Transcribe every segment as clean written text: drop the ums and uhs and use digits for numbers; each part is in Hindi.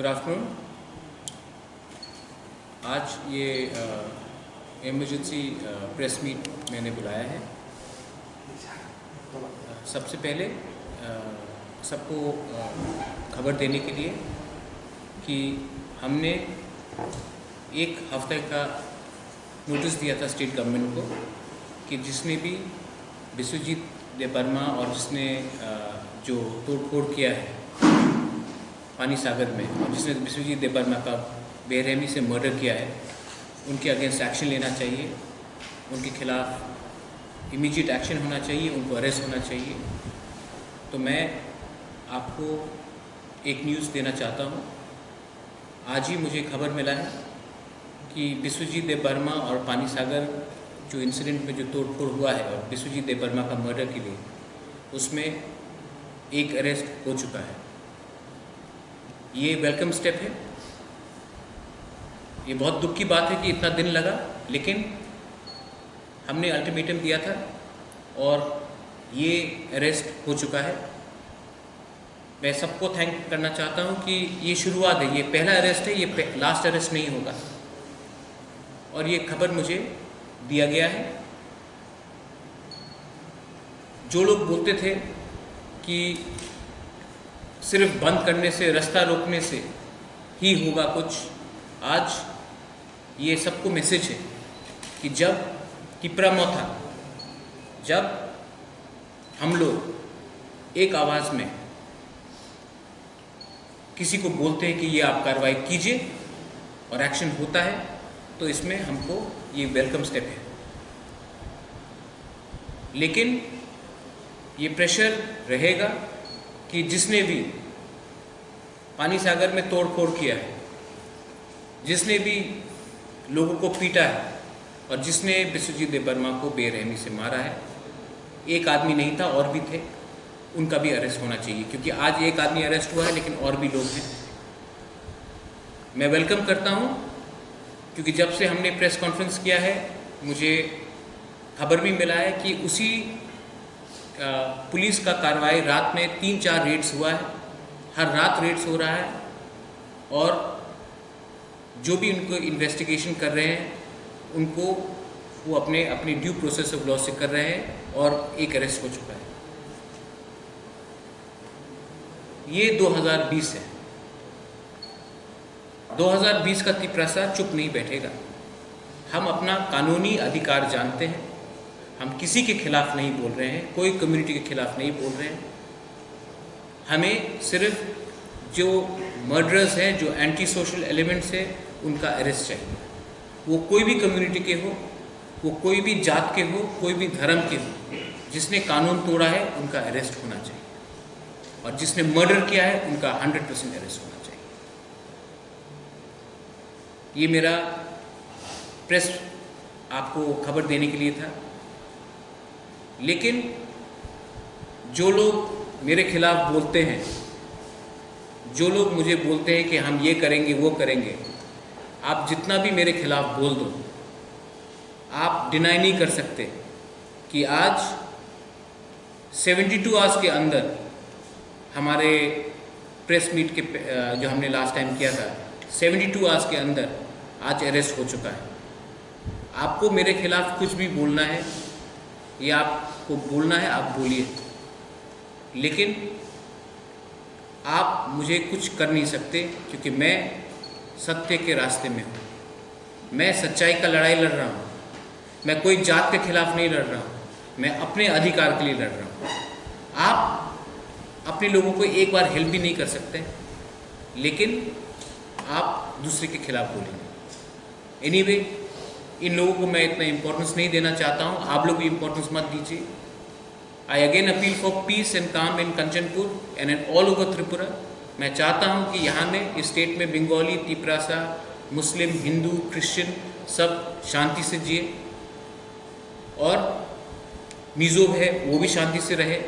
Good afternoon. आज ये इमरजेंसी प्रेस मीट मैंने बुलाया है। सबसे पहले सबको खबर देने के लिए कि हमने एक हफ्ते का नोटिस दिया था स्टेट गवर्नमेंट को कि जिसने भी बिस्वजीत देबबर्मा और जिसने जो तोड़फोड़ किया है पानी सागर में और जिसने बिस्वजीत देबबर्मा का बेरहमी से मर्डर किया है, उनके अगेंस्ट एक्शन लेना चाहिए, उनके खिलाफ इमीडिएट एक्शन होना चाहिए, उनको अरेस्ट होना चाहिए। तो मैं आपको एक न्यूज़ देना चाहता हूँ। आज ही मुझे खबर मिला है कि बिस्वजीत देबबर्मा और पानी सागर जो इंसिडेंट में जो तोड़फोड़ हुआ है और बिस्वजीत देबबर्मा का मर्डर के लिए, उसमें एक अरेस्ट हो चुका है। ये वेलकम स्टेप है। ये बहुत दुख की बात है कि इतना दिन लगा, लेकिन हमने अल्टीमेटम दिया था और ये अरेस्ट हो चुका है। मैं सबको थैंक करना चाहता हूँ कि ये शुरुआत है, ये पहला अरेस्ट है, ये लास्ट अरेस्ट नहीं होगा। और ये खबर मुझे दिया गया है। जो लोग बोलते थे कि सिर्फ बंद करने से, रास्ता रोकने से ही होगा कुछ, आज ये सबको मैसेज है कि जब तिपरामो था, जब हम लोग एक आवाज़ में किसी को बोलते हैं कि ये आप कार्रवाई कीजिए और एक्शन होता है, तो इसमें हमको ये वेलकम स्टेप है। लेकिन ये प्रेशर रहेगा कि जिसने भी पानी सागर में तोड़फोड़ किया है, जिसने भी लोगों को पीटा है और जिसने बिस्वजीत देबबर्मा को बेरहमी से मारा है, एक आदमी नहीं था, और भी थे, उनका भी अरेस्ट होना चाहिए। क्योंकि आज एक आदमी अरेस्ट हुआ है, लेकिन और भी लोग हैं। मैं वेलकम करता हूं, क्योंकि जब से हमने प्रेस कॉन्फ्रेंस किया है, मुझे खबर भी मिला है कि उसी पुलिस का कार्रवाई रात में 3-4 रेड्स हुआ है, हर रात रेड्स हो रहा है, और जो भी उनको इन्वेस्टिगेशन कर रहे हैं उनको वो अपने ड्यू प्रोसेस ऑफ लॉ से कर रहे हैं, और एक अरेस्ट हो चुका है। ये 2020 है। 2020 का तिपरासा चुप नहीं बैठेगा। हम अपना कानूनी अधिकार जानते हैं। हम किसी के खिलाफ नहीं बोल रहे हैं, कोई कम्युनिटी के खिलाफ नहीं बोल रहे हैं। हमें सिर्फ जो मर्डरर्स हैं, जो एंटी सोशल एलिमेंट्स हैं, उनका अरेस्ट चाहिए। वो कोई भी कम्युनिटी के हो, वो कोई भी जात के हो, कोई भी धर्म के हो, जिसने कानून तोड़ा है उनका अरेस्ट होना चाहिए, और जिसने मर्डर किया है उनका 100% अरेस्ट होना चाहिए। ये मेरा प्रेस आपको खबर देने के लिए था। लेकिन जो लोग मेरे खिलाफ बोलते हैं, जो लोग मुझे बोलते हैं कि हम ये करेंगे वो करेंगे, आप जितना भी मेरे खिलाफ बोल दो, आप डिनाई नहीं कर सकते कि आज 72 आवर्स के अंदर हमारे प्रेस मीट के जो हमने लास्ट टाइम किया था, 72 आवर्स के अंदर आज अरेस्ट हो चुका है। आपको मेरे खिलाफ कुछ भी बोलना है या आपको बोलना है, आप बोलिए, लेकिन आप मुझे कुछ कर नहीं सकते, क्योंकि मैं सत्य के रास्ते में हूँ। मैं सच्चाई का लड़ाई लड़ रहा हूँ। मैं कोई जात के खिलाफ नहीं लड़ रहा हूँ, मैं अपने अधिकार के लिए लड़ रहा हूँ। आप अपने लोगों को एक बार हेल्प भी नहीं कर सकते, लेकिन आप दूसरे के खिलाफ बोलेंगे। एनीवे, इन लोगों को मैं इतना इम्पोर्टेंस नहीं देना चाहता हूँ। आप लोग भी इम्पोर्टेंस मत दीजिए। I again appeal for peace and calm in Kanchanpur and in all over Tripura. मैं चाहता हूँ कि यहाँ में, इस स्टेट में, बंगाली, तिपरासा, मुस्लिम, हिंदू, क्रिश्चियन सब शांति से जिए, और मिज़ो है वो भी शांति से रहे।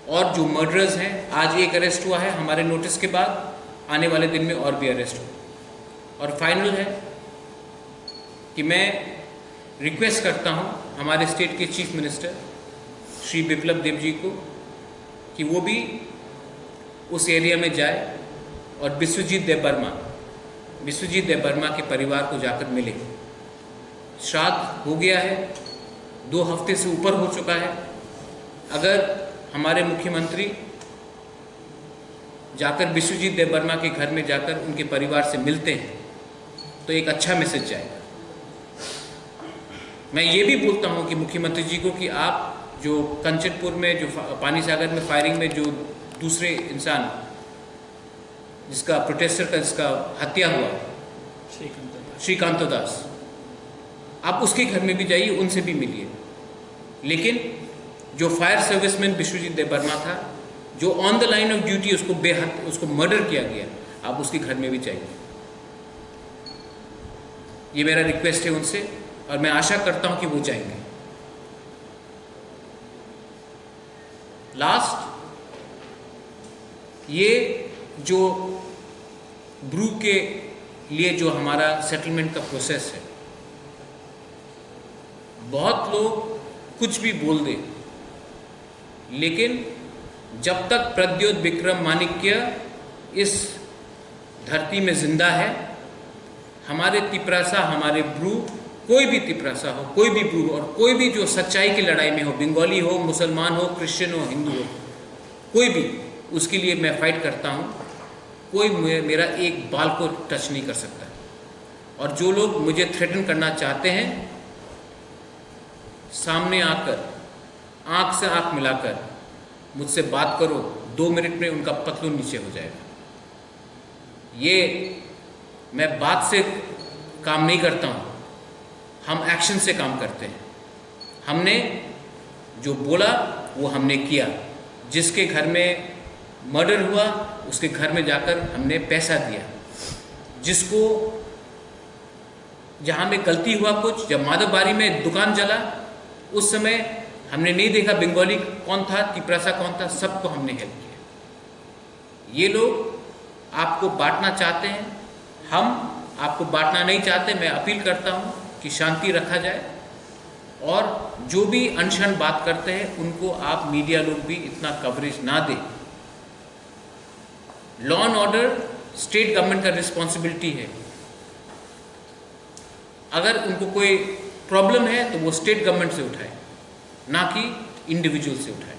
और जो मर्डरर्स हैं, आज एक अरेस्ट हुआ है, हमारे नोटिस के बाद आने वाले दिन में और भी अरेस्ट हो। और फाइनल है कि मैं रिक्वेस्ट करता हूँ हमारे स्टेट के चीफ मिनिस्टर श्री बिप्लब देब जी को कि वो भी उस एरिया में जाए और विश्वजीत देबबर्मा के परिवार को जाकर मिले। श्राद्ध हो गया है, 2 हफ्ते से ऊपर हो चुका है। अगर हमारे मुख्यमंत्री जाकर विश्वजीत देबबर्मा के घर में जाकर उनके परिवार से मिलते हैं तो एक अच्छा मैसेज जाएगा। मैं ये भी बोलता हूँ कि मुख्यमंत्री जी को कि आप जो कंचनपुर में, जो पानी सागर में फायरिंग में जो दूसरे इंसान जिसका प्रोटेस्टर का जिसका हत्या हुआ, श्रीकांत दास, आप उसके घर में भी जाइए, उनसे भी मिलिए। लेकिन जो फायर सर्विसमैन विश्वजीत देबबर्मा था, जो on the line of duty उसको मर्डर किया गया, आप उसके घर में भी जाइए। ये मेरा रिक्वेस्ट है उनसे और मैं आशा करता हूं कि वो जाएंगे। लास्ट, ये जो ब्रू के लिए जो हमारा सेटलमेंट का प्रोसेस है, बहुत लोग कुछ भी बोल दे, लेकिन जब तक प्रद्योत विक्रम माणिक्य इस धरती में जिंदा है, हमारे तिपरासा, हमारे ब्रू, कोई भी तिपरासा हो, कोई भी ब्रू हो और कोई भी जो सच्चाई की लड़ाई में हो, बंगाली हो, मुसलमान हो, क्रिश्चियन हो, हिंदू हो, कोई भी, उसके लिए मैं फाइट करता हूँ। कोई मेरा एक बाल को टच नहीं कर सकता। और जो लोग मुझे थ्रेटन करना चाहते हैं, सामने आकर आंख से आंख मिलाकर मुझसे बात करो, 2 मिनट में उनका पतलून नीचे हो जाएगा। ये मैं बात से काम नहीं करता हूँ, हम एक्शन से काम करते हैं। हमने जो बोला वो हमने किया। जिसके घर में मर्डर हुआ उसके घर में जाकर हमने पैसा दिया। जिसको जहाँ में गलती हुआ कुछ, जब माधवबारी में दुकान जला उस समय हमने नहीं देखा बंगाली कौन था, तिपरासा कौन था, सबको हमने हेल्प किया। ये लोग आपको बांटना चाहते हैं, हम आपको बांटना नहीं चाहते। मैं अपील करता हूँ कि शांति रखा जाए और जो भी अनशन बात करते हैं उनको आप मीडिया लोग भी इतना कवरेज ना दें। Law and order state government का रिस्पॉन्सिबिलिटी है। अगर उनको कोई प्रॉब्लम है तो वो स्टेट गवर्नमेंट से उठाए, ना कि इंडिविजुअल से उठाए।